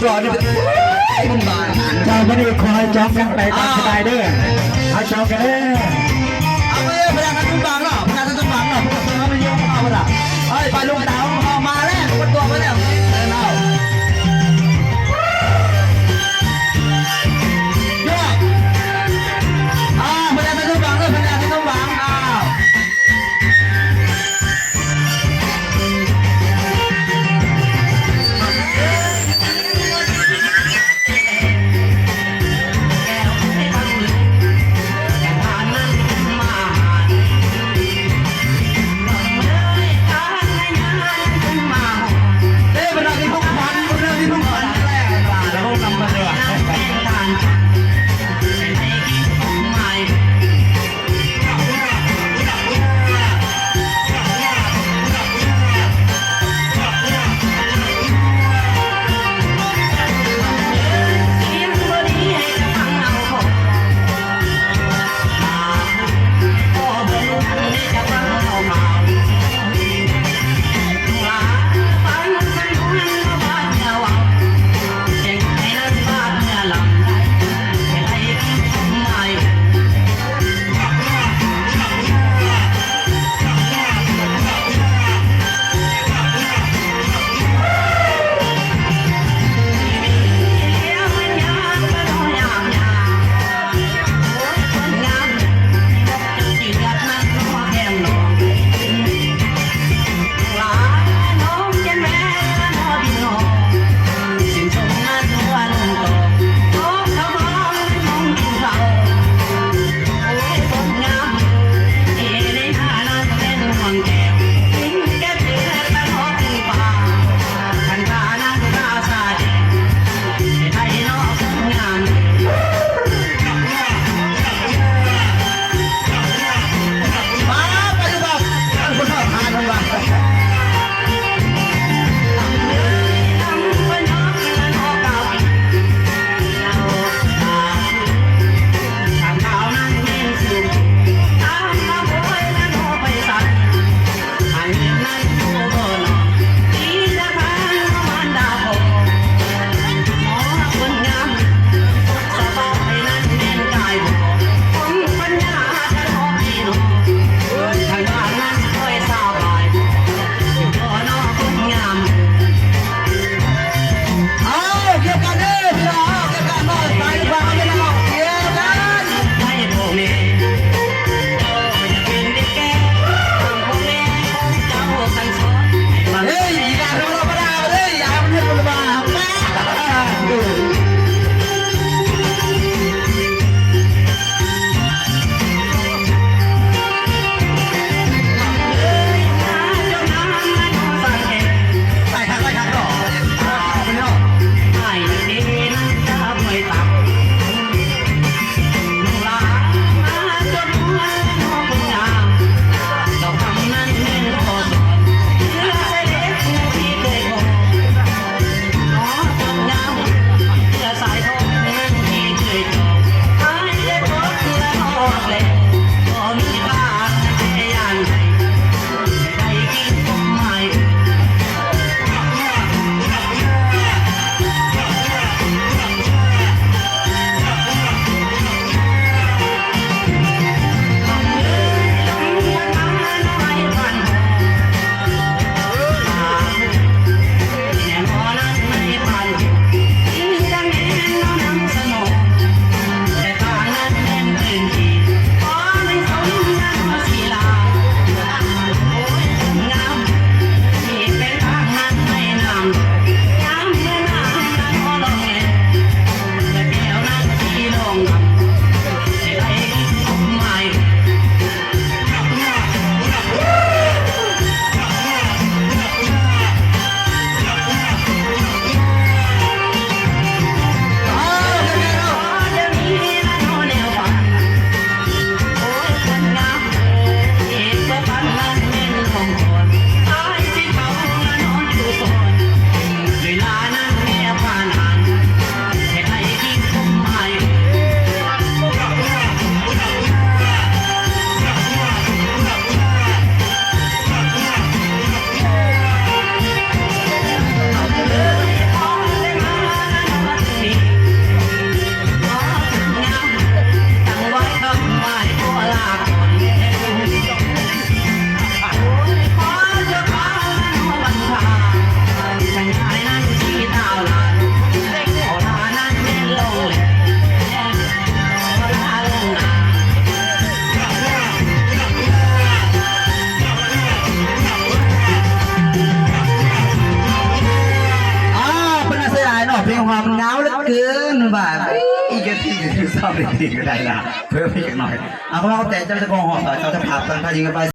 สอนนี่มันบานเจ้าไม่ได้คอยจองกันไปตามสบายเด้อเอาจองกันเด้อเอาไปพนักงานตุ้มบางเนาะพนักงานตุ้มบางเนาะพวกเสือมันเยอะมากเลยเฮ้ยไปลุงดาวมาแล้วคนตัวมาแล้วเนาะพนักงานตุ้มบางเลยพนักงานตุ้มบางเ ดีๆก็ได้ละเพิ่มอีกหน่อยเอาเราแต่เจ้าจะกองหอบเจ้าจะผ่าตันพายิงกันไป